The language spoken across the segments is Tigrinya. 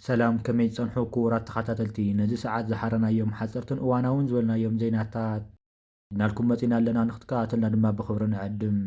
ሰላም ከመይ ጸንሑ ክቡራት ተኸታተልቲ ነዚ ሰዓት ዝሓረናዮም ሓፀርትን እዋናውን ዝበልናዮም ዜናታት እናልኩም መፂና ኣለና ንክትከታተልና ድማ ብክብሪ ንዕድም።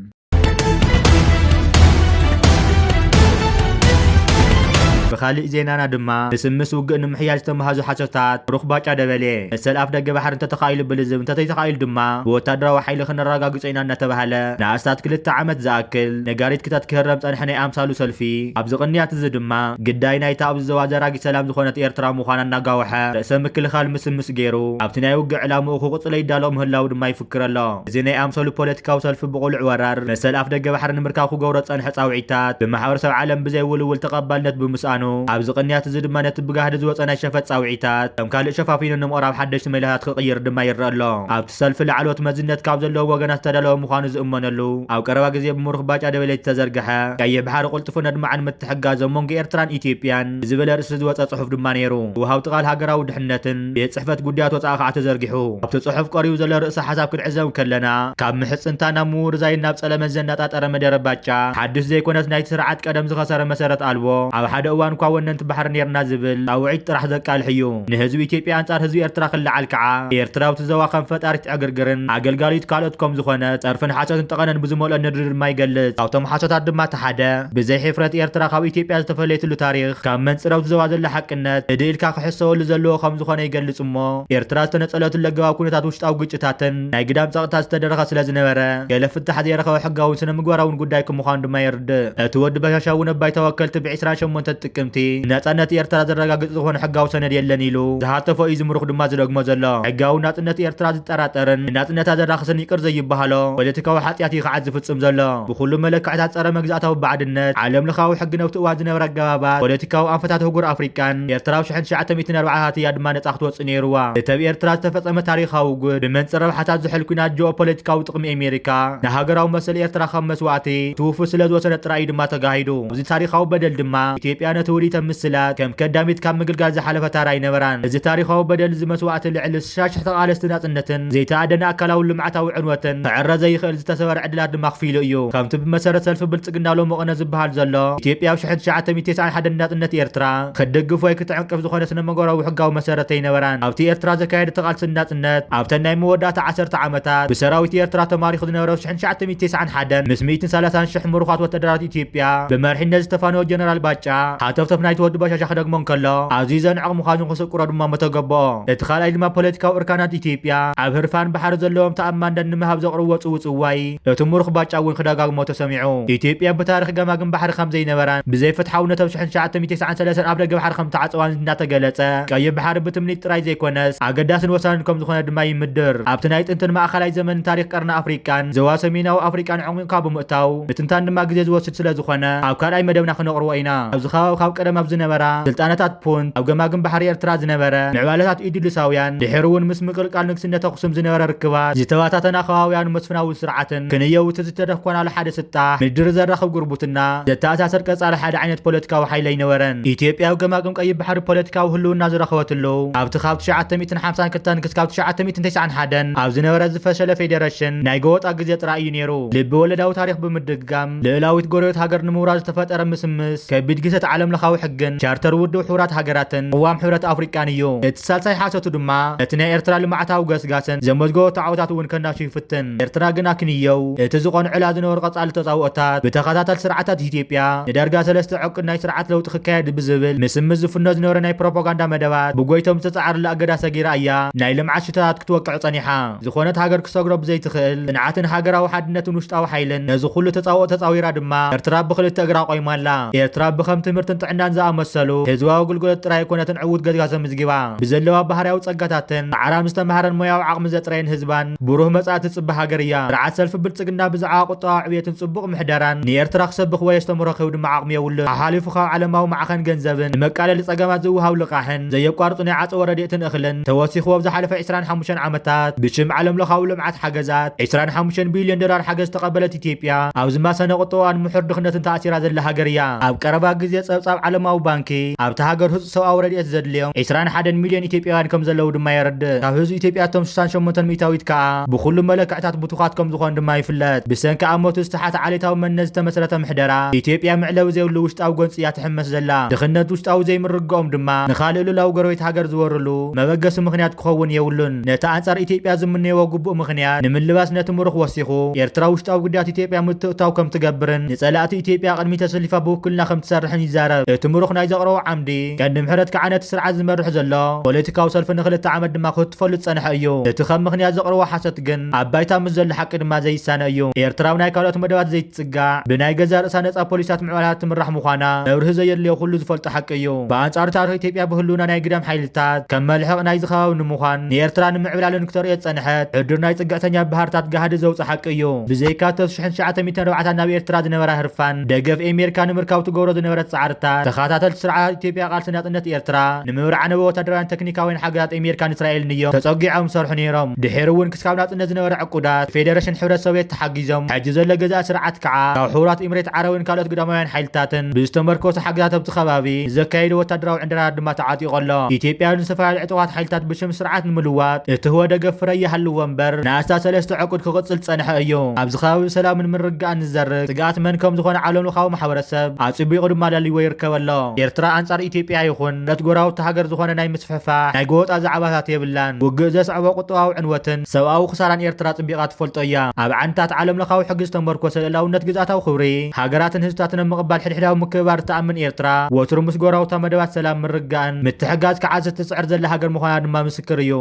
بخالي زينانا دما بسمس وقن محياج تمهازو حاجتات روخ باقا دبلي السل اف دق بحر انت تخايل بلزم انت تخايل دما بوتادرا وحيل خن الرقاق صينا نتبهله ناستات كلت عمت زاكل نغاريت كتات كهرم صنحني امثالو سلفي ابز قنيات ز دما قداي نايتا ابز زواجراغي سلام زخونت ايرترا مخانا ناغاوحه رسم كل خال مسمس غيرو ابتناي وق علامو خو قصلي دالو مهلاو دما يفكر الله زيناي امثالو بوليتيكاو سلف بقول عورار السل اف دق بحر نمركاو خو غورت صنح صاوعيتات بمحاورسب عالم بزي ولول تقبلنت بمسانو ابز قنيات زد ما نت بغاهد زوصنا شفت صاوعيتات ام كال شفافين نمقراب حدش ميلات خقير دما يرى الله اب تسلف العلوت مزنت كاب زلو وغنا استدلو مخانو زامنلو او قربا غزي بمرخ باقا دبليت تزرغحه كاي بحر قلطفو ندم عن متحغازو مونغ ايرتران ايثيوبيان زبل رس زوصا صحف دما نيرو وهاو تقال هاغراو دحنتن بصحفت غديات وصاخ تزرغحو اب صحف قريو زل رأس حساب كنعزم كلنا كاب محصنتانا مور زي ناب صلمه زناطاطره مدرباچا حدث زي كونت نايت سرعات قدم زخسر مسرت البو اب حدا اوان كوا وننت بحر نيرنا زبل اوعيت طرح زقال حيو نهزو ايثيوبيا انصار هزو ايرترا خلعال كعا ايرتراو تزواخن فطارت اغرغرن اغلغاليت كالوتكم زخونه صرفن حاجات تقنن بزمول ندر ما يغلط اوتم حاجات دما تحده بزي حفرت ايرترا خاو ايثيوبيا زتفليتلو تاريخ كم منصراو تزوازل حقنت اديلكا خحسول زلو خم زخونه يغلصمو ايرترا تنصلت لغوا كونتات وشطاو غጭታትን ናይ ግዳም ጸቅታ ዝተደረኸ ስለ ዝነበረ ገለፍት ሓዚረኸው ሕጋውን ስነ ምግባራውን ጉዳይኩም ምዃኑ ድማ ይርድ እቲ ወዲ በሻሻውን ባይ ተወከልቲ ብ28 ጥቅምቲ ነጻነት ኤርትራ ዘረጋግጽ ዝኾነ ሕጋው ሰነድ የለን ኢሉ ዝሃተፈ እዩ ዝምሩኽ ድማ ዝደግሞ ዘሎ ሕጋው ነጻነት ኤርትራ ዝጠራጠርን ነጻነት ዘራኽስን ይቅር ዘይባሃሎ ፖለቲካዊ ሓጢያት ይኸዓት ዝፍጽም ዘሎ ብኩሉ መለክዕታት ጸረ መግዛእታዊ ባዕድነት ዓለም ለኻዊ ሕግ ነብቲ እዋን ዝነበረ ኣገባባት ፖለቲካዊ ኣንፈታት ህጉር ኣፍሪካን ኤርትራዊ 1940 ያ ድማ ነጻ ክትወፅእ ነይሩዋ እቲ ኣብ ኤርትራ ዝተፈጸመ ታሪኻዊ ጉድ ብመንጽር ረብሓታት ዝሕል ኩናት ጂኦፖለቲካዊ ጥቕሚ ኣሜሪካ ንሃገራዊ መሰል ኤርትራ ከም መስዋዕቲ ትውፉ ስለ ዝወሰነ ጥራይ ድማ ተጋሂዱ እዚ ታሪኻዊ በደል ድማ ኢትዮጵያ ነቲ ውዲት ምስላት ከም ከዳሚት ካብ ምግልጋል ዝሓለፈ ታራይ ነበራን እዚ ታሪኻዊ በደል ዝመስዋዕቲ ልዕሊ ሻሽሕ ተቓለስቲ ናጽነትን ዘይተኣደነ ኣካላዊ ልምዓታዊ ዕንወትን ክዕረ ዘይኽእል ዝተሰበረ ዕድላት ድማ ክፊሉ እዩ ከምቲ ብመሰረት ሰልፊ ብልጽግና ሎሞ ቅነ ዝበሃል ዘሎ ኢትዮጵያ ኣብ 1991 ናጽነት ኤርትራ ክደግፍ ወይ ክትዕንቅፍ ዝኾነ ስነ መገራዊ ሕጋዊ መሰረት ኣይነበራን ኣብቲ ኤርትራ ዘካየደ ተቓልሲ ናጽነት ኣብቲ ናይ መወዳእታ 10 ዓመታት ብሰራዊት ኤርትራ ተማሪኹ ዝነበረ 1991 ምስ 130,000 ምሩኻት ወተደራት ኢትዮጵያ ብመርሒነት ዝተፋነወ ጀነራል ባጫ ሓተፍተፍ ናይቲ ወዲ በሻሻ ክደግሞ እንከሎ ኣዝዩ ዘንዕቕ ምዃኑ ክስቁሮ ድማ መተገበኦ እቲ ካልኣይ ድማ ፖለቲካዊ እርካናት ኢትዮጵያ ኣብ ህርፋን ባሕሪ ዘለዎም ተኣማንነት ንምሃብ ዘቕርብዎ ፅውፅዋይ እቲ ምሩኽ ባጫ እውን ክደጋግሞ ተሰሚዑ ኢትዮጵያ ብታሪክ ገማግም ባሕሪ ከም ዘይነበራን ብዘይፍትሓውነት ኣብ 1993 ኣብ ደገ ባሕሪ ከም ተዓፅዋን እናተገለጸ ቀይሕ ባሕሪ ብትምኒት ጥራይ ዘይኮነስ ኣገዳስን ወሳንን ከም ዝኾነ ድማ ይምድር ኣብቲ ናይ ጥንትን ማእኸላይ ዘመን ታሪክ ቀርኒ ኣፍሪካን ዞባ ሰሜናዊ ኣፍሪካን ዕሙቕካ ብምእታው ምትንታን ድማ ግዜ ዝወስድ ስለ ዝኾነ ኣብ ካልኣይ መደብና ክነቕርቦ ኢና ኣብዚ ከባቢ ካብ ቀደም ኣብ ዝነበራ ስልጣነታት ፑንት ኣብ ገማግም ባሕሪ ኤርትራ ዝነበረ ምዕባለታት ኢድልሳውያን ድሕሪ እውን ምስ ምቅልቃል ንግስነት ኣኽሱም ዝነበረ ርክባት ዝተባታተና ከባብያን መስፍናዊ ስርዓትን ክንየውቲ ዝተደኮናሉ ሓደ ስጣሕ ምድሪ ዘራኽብ ጉርቡትና ዘተኣሳሰር ቀጻሊ ሓደ ዓይነት ፖለቲካዊ ሓይሊ ኣይነበረን ኢትዮጵያ ኣብ ገማግም ቀይሕ ባሕሪ ፖለቲካዊ ህልውና ዝረኸበትሉ ኣብቲ ካብ 1952 ክሳብ 1991 ኣብ ዝነበረ ዝፈሸለ ፌደሬሽን ናይ ገወጣ ግዜ ጥራይ እዩ ነይሩ ልቢ ወለዳዊ ታሪክ ብምድጋም ልዕላዊት ጎረቤት ሃገር ንምውራድ ዝተፈጠረ ምስምስ ከቢድ ግሰት ዓለም ለኻዊ ሕግን ቻርተር ውድብ ሕቡራት ሃገራትን ቅዋም ሕብረት ኣፍሪካን እዩ እቲ ሳልሳይ ሓሰቱ ድማ እቲ ናይ ኤርትራ ልምዓታዊ ገስጋስን ዘመዝገቦ ተዓወታት እውን ከናሹ ይፍትን ኤርትራ ግና ክንየው እቲ ዝቆንዕላ ዝነበሩ ቀጻሊ ተጻውኦታት ብተኸታተል ስርዓታት ኢትዮጵያ ንዳርጋ 3 ዕቅድ ናይ ስርዓት ለውጢ ክካየድ ብዝብል ምስምስ ዝፍኖ ዝነበረ ናይ ፕሮፓጋንዳ መደባት ብጎይቶም ዝተጻዕርላ ኣገዳ ሰጊራ እያ ናይ ልምዓት ሽታታት ክትወቅዕ ጸኒሓ ዝኾነት ሃገር ክሰግሮ ብዘይትኽእል ጽንዓትን ሃገራዊ ሓድነትን ውሽጣዊ ሓይልን ነዚ ኩሉ ተጻውኦ ተጻዊራ ድማ ኤርትራ ብክልተ እግራ ቆይማላ ኤርትራ ብከም ትምህርትን ጥዕናን ዝኣመሰሉ ህዝባዊ ግልጋሎት ጥራይ ኮነትን ዕዉት ገዝጋሰ ምዝጊባ ብዘለዋ ባህርያዊ ጸጋታትን ጻዕራ ምስተማሃረን ሞያዊ ዓቕሚ ዘጥረየን ህዝባን ብሩህ መጻእቲ ጽቡቕ ሃገር እያ ስርዓት ሰልፊ ብልጽግና ብዛዕባ ቁጠባዊ ዕብየትን ጽቡቕ ምሕደራን ንኤርትራ ክሰብኽ ወይ ዝተመረኸው ድማ ዓቕሚ የብሉን ሓሊፉ ካብ ዓለማዊ ማዕኸን ገንዘብን ንመቃለሊ ጸገማት ዝውሃብ ልቓሕን ዘየቋርፁ ናይ ዓፀወ ረድኤትን እኽልን ተወሲኹ ኣብ ዝሓለፈ 25 ዓመታት ብሽም ዓለም ለኻዊ ልምዓት ሓገዛት 25 ቢልዮን ዶላር ሓገዝ ተቐበለት ኢትዮጵያ ኣብዚ ማሰነ ቁጠባን ምሕር ድኽነትን ተኣሲራ ዘላ ሃገር እያ ኣብ ቀረባ ግዜ ጸብጻብ ጸብ ዓለማዊ ባንኪ ኣብታ ሃገር ህዝቢ ሰብኣዊ ረድኤት ዘድልዮም 21 ሚልዮን ኢትዮጵያውያን ከም ዘለዉ ድማ የረድእ። ካብ ህዝቢ ኢትዮጵያ እቶም 68 ሚእታዊት ከዓ ብኩሉ መለክዕታት ብቱኻት ከም ዝኾኑ ድማ ይፍለጥ። ብሰንኪ ኣብ ሞቱ ዝተሓተ ዓሌታዊ መንነት ዝተመስረተ ምሕደራ ኢትዮጵያ ምዕለዊ ዘይብሉ ውሽጣዊ ጎንፂ እያ ትሕመስ ዘላ። ድኽነት ውሽጣዊ ዘይምርግኦም ድማ ንኻልእ ልኡላዊ ጎረቤት ሃገር ዝወርሉ መበገሲ ምኽንያት ክኸውን የብሉን። ነቲ ኣንጻር ኢትዮጵያ ዝምነይዎ ግቡእ ምኽንያት ንምልባስ ነቲ ምሩኽ ወሲኹ ኤርትራ ውሽጣዊ ጉዳያት ኢትዮጵያ ምትእታው ከም ትገብርን ንጸላእቲ ኢትዮጵያ ቅድሚ ተሰሊፋ ብውክልና ከም ትሰርሕን ይዛረብ። እቲ ምሩኽ ናይ ዘቕረቦ ዓምዲ ቀንዲ ምሕረት ከዓ ነቲ ስርዓት ዝመርሕ ዘሎ ፖለቲካዊ ሰልፊ ንኽልተ ዓመት ድማ ክትፈሉ ዝጸንሐ እዩ። እቲ ከም ምኽንያት ዘቕረቦ ሓሰት ግን ኣብ ባይታ ምስ ዘሎ ሓቂ ድማ ዘይሳነ እዩ። ኤርትራዊ ናይ ካልኦት መደባት ዘይትጽጋዕ ብናይ ገዛ ርእሳ ነጻ ፖሊሳት ምዕባላት ትምራሕ ምዃና መብርሂ ዘየድልዮ ኩሉ ዝፈልጦ ሓቂ እዩ። ብኣንጻሩ ታሪኽ ኢትዮጵያ ብህልውና ናይ ግዳም ሓይልታት ከም መልሕቕ ናይ ዝኸባቢ ንምዃን ንኤርትራ ንምዕብላልን ክተርእዮ ጸንሐት ዕዱር ናይ ጽግዕተኛ ባህርታት ጋህዲ ዘውፅእ ሓቂ እዩ። ብዘይካ 1904 ናብ ኤርትራ ዝነበራ ህርፋን ደገፍ ኣሜሪካ ንምርካብ ትገብሮ ዝነበረት ጻዕርታት ተኸታተልቲ ስርዓት ኢትዮጵያ ቃልሲ ናጽነት ኤርትራ ንምብራዕ ነበ ወታደራውያን ቴክኒካውያን ሓገዛት ኣሜሪካን እስራኤልን እዮም ተጸጊዖም ሰርሑ ነይሮም። ድሒሩ እውን ክስካብ ናጽነት ዝነበረ ዕቁዳት ፌደሬሽን ሕብረት ሶቪየት ተሓጊዞም ሕጂ ዘሎ ገዛእ ስርዓት ከዓ ካብ ሕቡራት ኤምሬት ዓረብን ካልኦት ግዳማውያን ሓይልታትን ብዝተመርኮሱ ሓገዛት ኣብቲ ከባቢ ዘካየደ ወታደራዊ ዕንድራት ድማ ተዓጢቑ ኣሎ። ኢትዮጵያ ዝተፈላለዩ ዕጡቓት ሓይልታት ብሽም ስርዓት ንምልዋጥ እቲ ደገፍ ፍረ ይሃልዎ እምበር ንኣስታ 3 ዕቁድ ክቕጽል ጸንሐ እዩ። ኣብዚ ከባቢ ሰላምን ምርግጋእን ዝዘርግ ስግኣት መን ከም ዝኾነ ዓለም ለኻዊ ማሕበረሰብ ኣጽቢቑ ድማ ላልይዎ ይርከብ ኣሎ። ኤርትራ ኣንጻር ኢትዮጵያ ይኹን ነት ጎራዊት ሃገር ዝኾነ ናይ ምስፍሕፋሕ ናይ ጎወጣ ዛዕባታት የብላን። ውግእ ዘስዕቦ ቁጠባዊ ዕንወትን ሰብኣዊ ክሳራን ኤርትራ ጽቢቓ ትፈልጦ እያ። ኣብ ዓንታት ዓለም ለኻዊ ሕጊ ዝተመርኮሰ ልዕላውነት ግዛታዊ ክብሪ ሃገራትን ህዝብታትን ምቕባል ሕድሕዳዊ ምክብባር ተኣምን ኤርትራ ወትሩ ምስ ጎራዊታ መደባት ሰላም ምርግጋእን ምትሕጋዝ ከዓ ዘትጽዕር ዘላ ሃገር ምዃና ድማ ምስክር እዩ።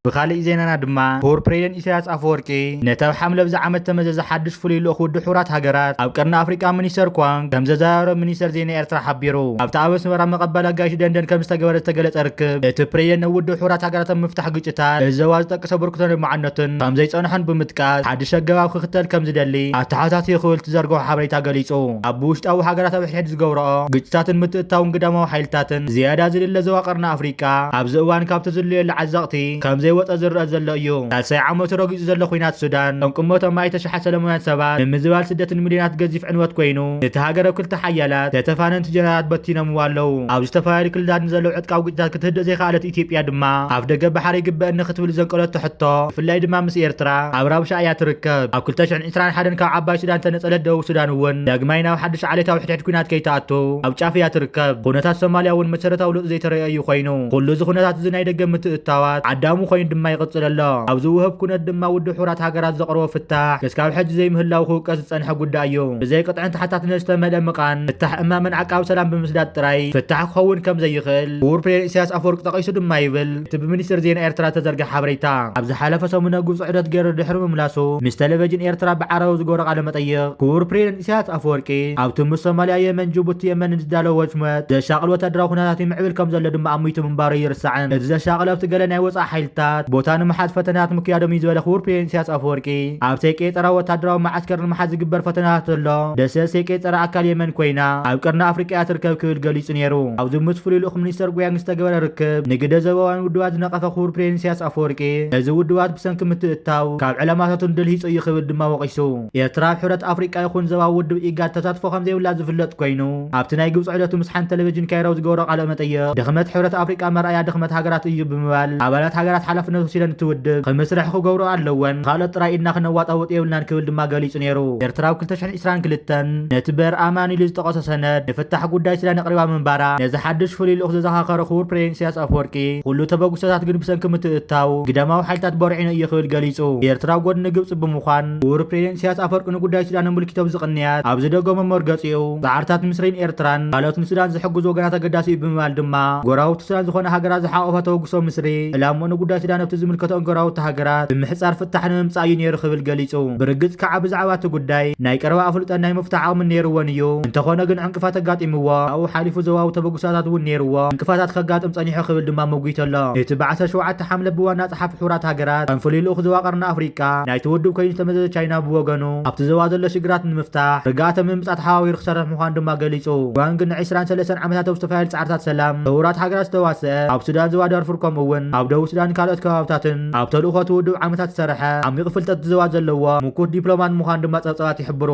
ብኻልእ ዜናና ድማ ክቡር ፕሬዝደንት ኢሳያስ ኣፈወርቂ ነቲ ኣብ ሓምለ ብዛ ዓመት ተመዘዘ ሓድሽ ፍሉይ ልኡኽ ውድብ ሕቡራት ሃገራት ኣብ ቀርኒ ኣፍሪቃ ሚኒስተር ኳንግ ከም ዘዘራረበ ሚኒስተር ዜና ኤርትራ ሓቢሩ። ኣብቲ ኣብ ኣስመራ መቐበል ኣጋይሽ ደንደን ከም ዝተገበረ ዝተገለጸ ርክብ እቲ ፕሬዝደንት ውድብ ሕቡራት ሃገራት ኣብ ምፍታሕ ግጭታት እዘዋ ዝጠቀሰ ብርክቶ ማዕነትን ከም ዘይጸንሐን ብምጥቃስ ሓድሽ ኣገባብ ክኽተል ከም ዝደሊ ኣተሓታት ይኽእል ትዘርግሖ ሓበሬታ ገሊጹ። ኣብ ውሽጣዊ ሃገራት ኣብ ሕድሕድ ዝገብርኦ ግጭታትን ምትእታውን ግዳማዊ ሓይልታትን ዝያዳ ዝልለ ዞባ ቀርኒ ኣፍሪቃ ኣብዚ እዋን ካብቲ ዝልየሉ ዓዘቕቲ ከም ወፀ ዝርአ ዘሎ እዩ። ሳልሳይ ዓመቱ ረጊፁ ዘሎ ኩናት ሱዳን ጠንቅሞቶም ማእተ ሽሓት ሰለሞናት ሰባት ንምዝባል ስደትን ሚልዮናት ገዚፍ ዕንወት ኮይኑ እቲ ሃገር ኣብ ክልተ ሓያላት ተተፋነንቲ ጀነራላት በቲኖምዎ ኣለዉ። ኣብ ዝተፈላለዩ ክልላት ንዘለዉ ዕጥቃዊ ግጭታት ክትህደእ ዘይከኣለት ኢትዮጵያ ድማ ኣብ ደገ ባሕሪ ይግበአኒ ክትብል ዘንቀለቶ ሕቶ ብፍላይ ድማ ምስ ኤርትራ ኣብ ራብሻ እያ ትርከብ። ኣብ 2021 ካብ ዓባይ ሱዳን ተነጸለት ደቡብ ሱዳን እውን ዳግማይ ናብ ሓድሽ ዓሌታዊ ሕድሕድ ኩናት ከይተኣቱ ኣብ ጫፍ እያ ትርከብ። ኩነታት ሶማልያ እውን መሰረታዊ ለውጢ ዘይተረኣየ እዩ ኮይኑ ኩሉ እዚ ኩነታት እዚ ናይ ደገ ምትእትታዋት ዓዳሙ ኮይኑ ድማ ይቕጽል ኣሎ። ኣብዚ ውህብ ኩነት ድማ ውድብ ሕቡራት ሃገራት ዘቕርቦ ፍታሕ ክስካብ ሕጂ ዘይምህላው ክውቀስ ዝጸንሐ ጉዳይ እዩ። ብዘይ ቅጥዕን ተሓታትነት ዝተመልአ ምቓን ፍታሕ እማምን ዓቃቢ ሰላም ብምስዳድ ጥራይ ፍታሕ ክኸውን ከም ዘይኽእል ክቡር ፕሬዝደንት ኢሳያስ ኣፈወርቂ ጠቒሱ ድማ ይብል እቲ ብሚኒስትር ዜና ኤርትራ ተዘርግሐ ሓበሬታ ኣብ ዝሓለፈ ሰሙነ ግብፂ ዕደት ገይሩ ድሕሪ ምምላሱ ምስ ቴሌቭዥን ኤርትራ ብዓረቡ ዝገብሮ ቃለ መጠይቕ ክቡር ፕሬዝደንት ኢሳያስ ኣፈወርቂ ኣብቲ ምስ ሶማልያ፣ የመን፣ ጅቡቲ የመን ዝዳለው ወሽመት ዘሻቕል ወታደራዊ ኩነታት ይምዕብል ከም ዘሎ ድማ ኣሚቱ ምንባሩ ይርስዕን። እቲ ዘሻቕል ኣብቲ ገለ ናይ ወፃኢ ሓይልታት ቦታ ንምሓዝ ፈተናት ምክያዶም እዩ ዝበለ ክቡር ፕሬዝደንት ኢሳያስ ኣፈወርቂ ኣብ ቄጠራ ወታደራዊ ማዓስከር ንምሓዝ ዝግበር ፈተናት ዘሎ ደሰስ ቄጠራ ኣካል የመን ኮይና ኣብ ቀርኒ ኣፍሪቃ እያ ትርከብ ክብል ገሊጹ ነይሩ። ኣብዚ ምስ ፍሉይ ልኡኽ ሚኒስተር ጉያንግ ዝተገበረ ርክብ ንግደ ዘበዋን ውድባት ዝነቐፈ ክቡር ፕሬዝደንት ኢሳያስ ኣፈወርቂ እዚ ውድባት ብሰንኪ ምትእታው ካብ ዕላማታቱን ድልሂፁ እዩ ክብል ድማ ወቂሱ። ኤርትራ ኣብ ሕብረት ኣፍሪቃ ይኹን ዞባዊ ውድብ ኢጋድ ተሳትፎ ከም ዘይብላ ዝፍለጥ ኮይኑ ኣብቲ ናይ ግብፂ ዕደቱ ምስ ሓንቲ ቴሌቭዥን ካይሮ ዝገብሮ ቃለ መጠይቕ ድኽመት ሕብረት ኣፍሪቃ መርኣያ ድኽመት ሃገራት እዩ ብምባል ኣባላት ሃገራት ሓላፍነት ወሲደን እትውድብ ክምስርሕ ክገብሮ ኣለወን ካልኦት ጥራይ ኢድና ክነዋጣውጥ የብልናን ክብል ድማ ገሊጹ ነይሩ። ኤርትራ ኣብ 2022 ነቲ በር ኣማን ኢሉ ዝጠቐሰ ሰነድ ንፍታሕ ጉዳይ ሱዳን ኣቕሪባ ምንባራ ነዚ ሓድሽ ፍሉይ ልኡኽ ዘዘኻኸረ ክቡር ፕሬዝደንት ኢሳያስ ኣፈወርቂ ኩሉ ተበጉሶታት ግን ብሰንኪ ምትእታው ግዳማዊ ሓይልታት በሪዒኑ እዩ ክብል ገሊጹ። ኤርትራ ጎድኒ ግብፂ ብምዃን ክቡር ፕሬዝደንት ኢሳያስ ኣፈወርቂ ንጉዳይ ሱዳን ኣምልኪቶም ዝቕንያት ኣብ ዝደገመ መርገፂኡ ጻዕርታት ምስሪን ኤርትራን ካልኦት ንሱዳን ዝሕግዙ ወገናት ኣገዳሲ እዩ ብምባል ድማ ጎራዊት ሱዳን ዝኾነ ሃገራት ዝሓቆፈ ተበጉሶ ምስሪ ዕላምኡ ንጉዳይ ሱዳን ኣብቲ ዝምልከቶን ጎራዊት ሃገራት ብምሕጻር ፍታሕ ንምምጻእ እዩ ነይሩ ክብል ገሊጹ። ብርግጽ ከዓ ብዛዕባ እቲ ጉዳይ ናይ ቀረባ ኣፍልጦን ናይ ምፍታሕ ዓቕምን ነይሩዎን እዩ። እንተኾነ ግን ዕንቅፋት ኣጋጢምዎ ኣብኡ ሓሊፉ ዞባዊ ተበጉሳታት እውን ነይሩዎ ዕንቅፋታት ከጋጥም ጸኒሑ ክብል ድማ መጉይቶ ኣሎ። እቲ ብ17 ሓምለ ብዋና ጸሓፊ ሕቡራት ሃገራት ከም ፍሉይ ልኡኽ ዞባ ቀርኒ ኣፍሪቃ ናይቲ ውድብ ኮይኑ ዝተመዘዘ ቻይና ብወገኑ ኣብቲ ዞባ ዘሎ ሽግራት ንምፍታሕ ርግኣተ ምምጻእ ተሓዋዊሩ ክሰርሕ ምዃኑ ድማ ገሊጹ። ዋን ግን ን23 ዓመታት ኣብ ዝተፈላለዩ ጻዕርታት ሰላም ሕቡራት ሃገራት ዝተዋስአ ኣብ ሱዳን ዞባ ዳርፉር ከምኡ እውን ኣብ ደቡብ ሱዳን ካልኦት ከባብታትን ኣብ ተልእኾቱ ውድብ ዓመታት ዝሰርሐ ዓሚቕ ፍልጠት ዝዘዋ ዘለዎ ምኩት ዲፕሎማት ምዃኑ ድማ ጸብጻባት ይሕብሩ።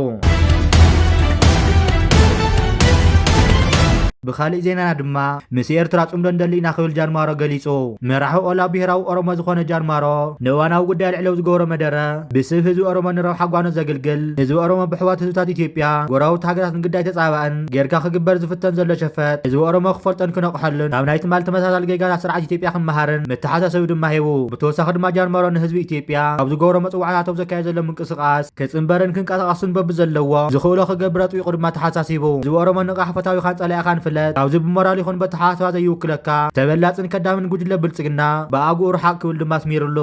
ብኻሊእ ዜናና ድማ ምስ ኤርትራ ጽምዶ እንደሊና ክብል ጃንማሮ ገሊጹ መራሒ ኦላ ብሄራዊ ኦሮሞ ዝኾነ ጃንማሮ ንእዋናዊ ጉዳይ ልዕለው ዝገበሮ መደረ ብስብ ህዝቢ ኦሮሞ ንረብሓ ጓኖት ዘገልግል ህዝቢ ኦሮሞ ብሕዋት ህዝብታት ኢትዮጵያ ጎራዊት ሃገራት ንግዳይ ተጻባእን ጌርካ ክግበር ዝፍተን ዘሎ ሸፈት ህዝቢ ኦሮሞ ክፈልጠን ክነቕሐሉን ካብ ናይ ትማል ተመሳሳሊ ጌጋታት ስርዓት ኢትዮጵያ ክመሃርን መተሓሳሰቢ ድማ ሂቡ ብተወሳኺ ድማ ጃንማሮ ንህዝቢ ኢትዮጵያ ካብ ዝገበሮ መፅዋዕታት ዘካየድ ዘሎ ምንቅስቓስ ክጽምበርን ክንቀሳቐሱን በብ ዘለዎ ዝኽእሎ ክገብር ኣጥቢቑ ድማ ተሓሳሲቡ ህዝቢ ኦሮሞ ንቓሕ ፈታዊኻን ጸላኢኻን ፍለጥ ካብዚ ብሞራል ይኹን በተሓሳስባ ዘይውክለካ ተበላፅን ከዳምን ጉጅለ ብልጽግና ብኣግኡ ርሓቅ ክብል ድማ ኣስሚሩሉ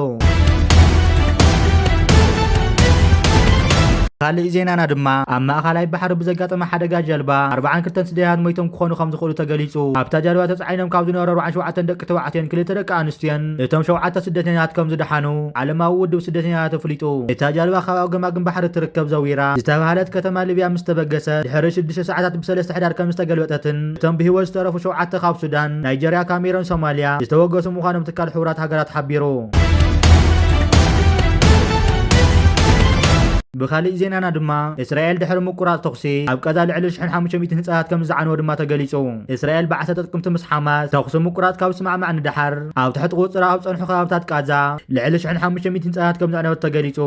ካልእ ዜናና ድማ ኣብ ማእኸላይ ባሕሪ ብዘጋጠመ ሓደጋ ጀልባ 42 ስደተኛታት ሞይቶም ክኾኑ ከም ዝኽእሉ ተገሊጹ ኣብታ ጀልባ ተጻዒኖም ካብ ዝነበሩ 47 ደቂ ተባዕትዮን 2 ደቂ ኣንስትዮን እቶም 7 ስደተኛታት ከም ዝደሓኑ ዓለማዊ ውድብ ስደተኛታት ኣፍሊጡ እታ ጀልባ ካብ ገማግም ባሕሪ ትርከብ ዘዊራ ዝተባሃለት ከተማ ሊብያ ምስ ተበገሰ ድሕሪ 6 ሰዓታት ብ3 ሕዳር ከም ዝተገልበጠትን እቶም ብሂወት ዝተረፉ 7 ካብ ሱዳን ናይጀርያ ካሜሮን ሶማልያ ዝተወገሱ ምዃኖም ትካል ሕቡራት ሃገራት ሓቢሩ ብኻሊእ ዜናና ድማ እስራኤል ድሕሪ ምቁራጽ ተኽሲ ኣብ ቀዛ ልዕሊ 1500 ህንጻታት ከም ዝዓነወ ድማ ተገሊጹ እስራኤል ብዓሰተ ጥቅምቲ ምስ ሓማስ ተኽሲ ምቁራጽ ካብ ስማዕማዕ ንድሓር ኣብ ትሕቲ ቁፅራ ኣብ ጸንሑ ከባብታት ቃዛ ልዕሊ 1500 ህንጻታት ከም ዘዕነወት ተገሊጹ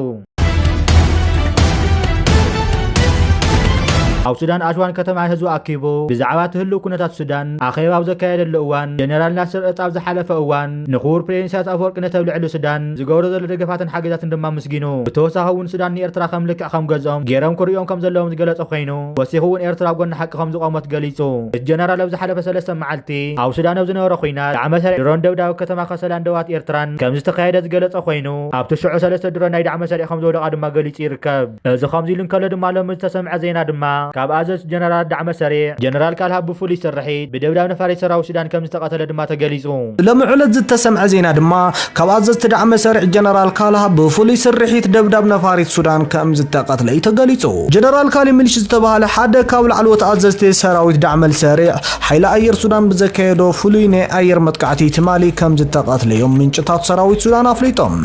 ኣብ ሱዳን ኣሽዋን ከተማ ህዝቢ ኣኪቡ ብዛዕባ ትህሉ ኩነታት ሱዳን ኣኼባ ኣብ ዘካየደሉ እዋን ጀነራል ናስር እጣብ ዝሓለፈ እዋን ንኽቡር ፕሬዚደንት ኢሳያስ ኣፈወርቂ ነተብልዕሉ ሱዳን ዝገብሮ ዘሎ ደገፋትን ሓገዛትን ድማ ምስጊኑ ብተወሳኺ እውን ሱዳን ንኤርትራ ከም ልክዕ ከም ገዝኦም ገይሮም ክሪኦም ከም ዘለዎም ዝገለጸ ኮይኑ ወሲኹ እውን ኤርትራ ጎኒ ሓቂ ከም ዝቆመት ገሊጹ እቲ ጀነራል ኣብ ዝሓለፈ 3 መዓልቲ ኣብ ሱዳን ኣብ ዝነበረ ኩናት ዳዕመ ሰሪዕ ድሮን ደብዳብ ከተማ ከሰላን ደዋት ኤርትራን ከም ዝተኻየደ ዝገለጸ ኮይኑ ኣብቲ ሽዑ 3 ድሮን ናይ ዳዕመ ሰሪዕ ከም ዝወደቓ ድማ ገሊጹ ይርከብ እዚ ከምዚ ኢሉ እንከሎ ድማ ሎሚ ዝተሰምዐ ዜና ድማ ካብ ኣዘዝ ጀነራል ዳዕመ ሰሪዕ ጀነራል ካልሃብ ብፍሉይ ስርሒት ብደብዳብ ነፋሪት ሰራዊት ሱዳን ከም ዝተቐተለ ድማ ተገሊጹ ሎሚ ዕለት ዝተሰምዐ ዜና ድማ ካብ ኣዘዝቲ ዳዕመ ሰሪዕ ጀነራል ካልሃብ ብፍሉይ ስርሒት ደብዳብ ነፋሪት ሱዳን ከም ዝተቐተለ እዩ ተገሊጹ ጀነራል ካሊ ሚሊሽ ዝተባሃለ ሓደ ካብ ላዕለዎት ኣዘዝቲ ሰራዊት ዳዕመ ሰሪዕ ሓይሊ ኣየር ሱዳን ብዘካየዶ ፍሉይ ናይ ኣየር መጥቃዕቲ ትማሊ ከም ዝተቐተለዮም ምንጭታት ሰራዊት ሱዳን ኣፍሊጦም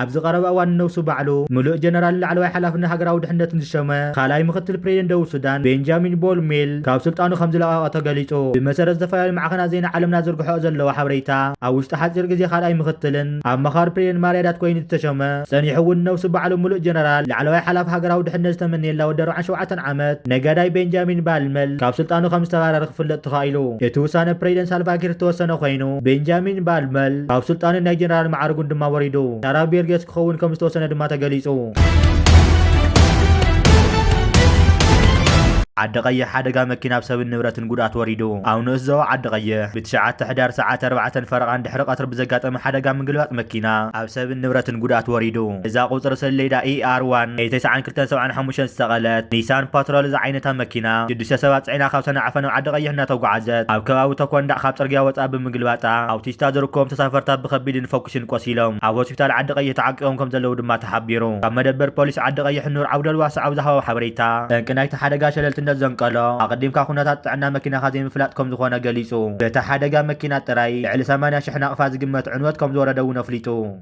ኣብዚ ቀረባ እዋን ነውሱ ባዕሉ ሙሉእ ጀነራል ላዕለዋይ ሓላፍነት ሃገራዊ ድሕነትን ዝሸመ ካልኣይ ምክትል ፕሬዚደንት ደቡብ ሱዳን ቤንጃሚን ቦልሜል ካብ ስልጣኑ ከም ዝለቐቐ ተገሊጹ ብመሰረት ዝተፈላለዩ ማዕኸናት ዜና ዓለምና ዘርግሖ ዘለዎ ሓበሬታ ኣብ ውሽጢ ሓፂር ግዜ ካልኣይ ምክትልን ኣብ መኻር ፕሬዚደንት ማርያዳት ኮይኑ ዝተሸመ ጸኒሑ እውን ነውሱ ባዕሉ ሙሉእ ጀነራል ላዕለዋይ ሓላፍ ሃገራዊ ድሕነት ዝተመንየላ ወዲ 47 ዓመት ነጋዳይ ቤንጃሚን ባልመል ካብ ስልጣኑ ከም ዝተባረረ ክፍለጥ ተኻኢሉ እቲ ውሳነ ፕሬዚደንት ሳልቫኪር ዝተወሰነ ኮይኑ ቤንጃሚን ባልመል ካብ ስልጣኑ ናይ ጀነራል ማዕርጉን ድማ ወሪዱ ጌስ ክኸውን ከም ዝተወሰነ ድማ ተገሊጹ ዓዲ ቀይሕ ሓደጋ መኪና ብሰብን ንብረትን ጉድኣት ወሪዱ ኣብ ንእስ ዞባ ዓዲ ቀይሕ ብ9 ሕዳር ሰዓት 4 ፈረቓን ድሕሪ ቀትሪ ብዘጋጠመ ሓደጋ ምንግልባጥ መኪና ኣብ ሰብን ንብረትን ጉድኣት ወሪዱ እዛ ቁፅሪ ሰሌዳ ER1 9275 ዝተቐለት ኒሳን ፓትሮል ዝዓይነታ መኪና 6 ሰባት ጽዒና ካብ ሰናዓፈ ናብ ዓዲ ቀይሕ እናተጓዓዘት ኣብ ከባቢ ተኮንዳዕ ካብ ጽርግያ ወጻእ ብምግልባጣ ኣውቲስታ ዝርከቦም ተሳፈርታት ብከቢድን ፎኩስን ቆሲሎም ኣብ ሆስፒታል ዓዲ ቀይሕ ተዓቂቦም ከም ዘለዉ ድማ ተሓቢሩ ካብ መደበር ፖሊስ ዓዲ ቀይሕ ኑር ዓብደልዋስ ኣብ ዝሃቦ ሓበሬታ ጠንቂ ናይቲ ሓደጋ ሸለልቲ ዘንቀሎ ኣቀዲምካ ኩነታት ጥዕና መኪናኻ ዘይምፍላጥ ከም ዝኾነ ገሊጹ በታ ሓደጋ መኪና ጥራይ ልዕሊ 80,000 ናቕፋ ዝግመት ዕንወት ከም ዝወረደ እውን ኣፍሊጡ